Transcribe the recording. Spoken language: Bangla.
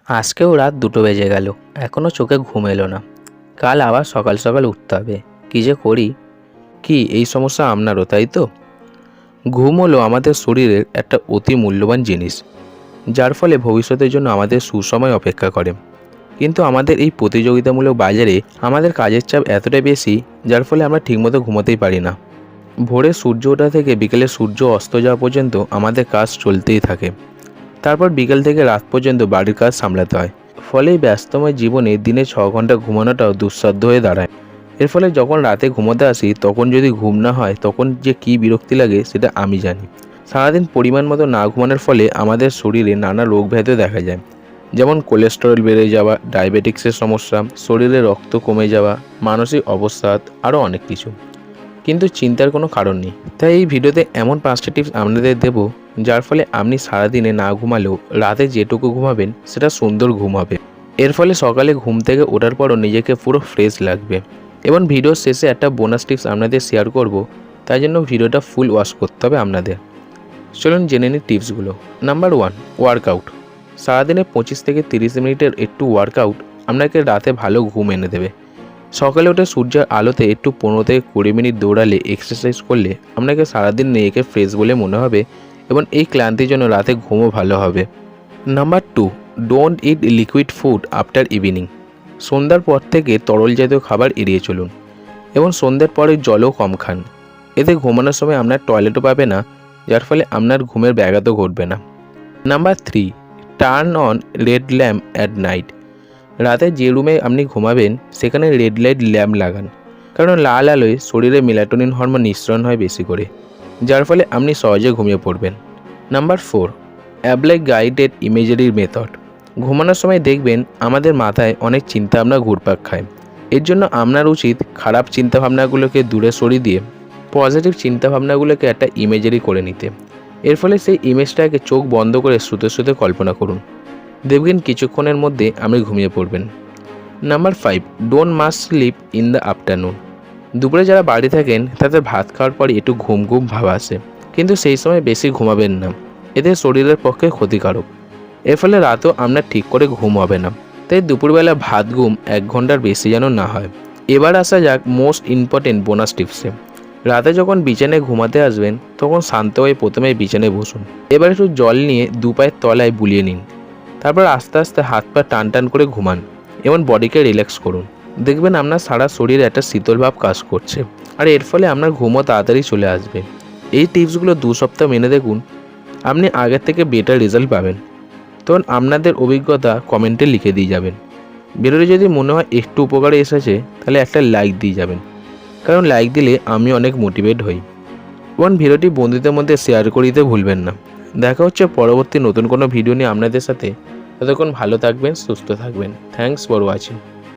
আজকেও রাত 2টো বেজে গেল, এখনও চোখে ঘুম এলো না। কাল আবার সকাল সকাল উঠতে হবে। কী যে করি। কি এই সমস্যা আপনারও, তাই তো? ঘুম হলো আমাদের শরীরের একটা অতি মূল্যবান জিনিস, যার ফলে ভবিষ্যতের জন্য আমাদের সুসময় অপেক্ষা করে। কিন্তু আমাদের এই প্রতিযোগিতামূলক বাজারে আমাদের কাজের চাপ এতটাই বেশি, যার ফলে আমরা ঠিকমতো ঘুমোতেই পারি না। ভোরে সূর্য ওঠা থেকে বিকেলে সূর্য অস্ত যাওয়া পর্যন্ত আমাদের কাজ চলতেই থাকে। তারপর বিকেল থেকে রাত পর্যন্ত বাড়ির কাজ সামলাতে হয়। ফলে এই ব্যস্তময় জীবনে দিনে 6 ঘন্টা ঘুমানোটাও দুঃসাধ্য হয়ে দাঁড়ায়। এর ফলে যখন রাতে ঘুমোতে আসি তখন যদি ঘুম না হয় তখন যে কী বিরক্তি লাগে সেটা আমি জানি। সারাদিন পরিমাণ মতো না ঘুমানোর ফলে আমাদের শরীরে নানা রোগ ব্যাধিও দেখা যায়, যেমন কোলেস্টেরল বেড়ে যাওয়া, ডায়াবেটিক্সের সমস্যা, শরীরে রক্ত কমে যাওয়া, মানসিক অবসাদ, আরও অনেক কিছু। কিন্তু চিন্তার কোনো কারণ নেই। তাই এই ভিডিওতে এমন 5টা টিপস আপনাদের দেব, যার ফলে আপনি সারাদিনে না ঘুমালেও রাতে যেটুকু ঘুমাবেন সেটা সুন্দর ঘুম হবে। এর ফলে সকালে ঘুম থেকে ওঠার পরও নিজেকে পুরো ফ্রেশ লাগবে। এবং ভিডিওর শেষে একটা বোনাস টিপস আপনাদের শেয়ার করব, তাই জন্য ভিডিওটা ফুল ওয়াচ করতে হবে আপনাদের। চলুন জেনে নিই টিপসগুলো। Number 1, workout. সারাদিনে 25 থেকে 30 মিনিটের একটু ওয়ার্কআউট আপনাকে রাতে ভালো ঘুম এনে দেবে। সকালে উঠে সূর্যের আলোতে একটু 15 থেকে 20 মিনিট দৌড়ালে, এক্সারসাইজ করলে আপনাকে সারাদিন নিজেকে ফ্রেশ বলে মনে হবে এবং এই ক্লান্তির জন্য রাতে ঘুমও ভালো হবে। Number 2, don't it liquid food after evening. সন্ধ্যার পর থেকে তরল জাতীয় খাবার এড়িয়ে চলুন এবং সন্ধ্যার পরে জলও কম খান। এতে ঘুমানোর সময় আপনার টয়লেটও পাবে না, যার ফলে আপনার ঘুমের ব্যাঘাতও ঘটবে না। Number 3, turn on red lamp at night. রাতে যে রুমে আপনি ঘুমাবেন সেখানে রেড লাইট ল্যাম্প লাগান, কারণ লাল আলোয় শরীরে মেলাটোনিন হরমোন নিঃসরণ হয় বেশি করে, যার ফলে আপনি সহজে ঘুমিয়ে পড়বেন। Number 4, apply guided imagery method. ঘুমানোর সময় দেখবেন আমাদের মাথায় অনেক চিন্তাভাবনা ঘুরপাক খায়। এর জন্য আপনার উচিত খারাপ চিন্তাভাবনাগুলোকে দূরে সরিয়ে দিয়ে পজিটিভ চিন্তাভাবনাগুলোকে একটা ইমেজারি করে নিতে। এর ফলে সেই ইমেজটাকে চোখ বন্ধ করে শুতে শুতে কল্পনা করুন। দেখবেন কিছুক্ষণের মধ্যে আপনি ঘুমিয়ে পড়বেন। Number 5, don't must slip in the afternoon. দুপুরে যারা বাড়ি থাকেন তাদের ভাত খাওয়ার পর একটু ঘুম ঘুম ভাব আসে, কিন্তু সেই সময় বেশি ঘুমাবেন না। এতে শরীরের পক্ষে ক্ষতিকারক। এর ফলে রাতেও আপনার ঠিক করে ঘুম হবে না। তাই দুপুরবেলা ভাত ঘুম 1 ঘন্টার বেশি যেন না হয়। এবার আসা যাক মোস্ট ইম্পর্টেন্ট বোনাস টিপসে। রাতে যখন বিছানায় ঘুমাতে আসবেন তখন শান্ত হয়ে প্রথমে বিছানায় বসুন। এবার একটু জল নিয়ে 2 পায়ের তলায় বুলিয়ে নিন। তারপর আস্তে আস্তে হাত পা টান টান করে ঘুমান এবং বডিকে রিল্যাক্স করুন। দেখবেন আপনার সারা শরীরে একটা শীতল ভাব কাজ করছে, আর এর ফলে আপনার ঘুমও তাড়াতাড়ি চলে আসবে। এই টিপসগুলো 2 সপ্তাহ মেনে দেখুন, আপনি আগের থেকে বেটার রেজাল্ট পাবেন। তখন আপনাদের অভিজ্ঞতা কমেন্টে লিখে দিয়ে যাবেন। ভিডিওটি যদি মনে হয় একটু উপকারে এসেছে তাহলে একটা লাইক দিয়ে যাবেন, কারণ লাইক দিলে আমি অনেক মোটিভেট হই। এবং ভিডিওটি বন্ধুদের মধ্যে শেয়ার করে দিতে ভুলবেন না। দেখা হচ্ছে পরবর্তী নতুন কোনো ভিডিও নিয়ে আপনাদের সাথে। ততক্ষণ ভালো থাকবেন, সুস্থ থাকবেন। Thanks for watching.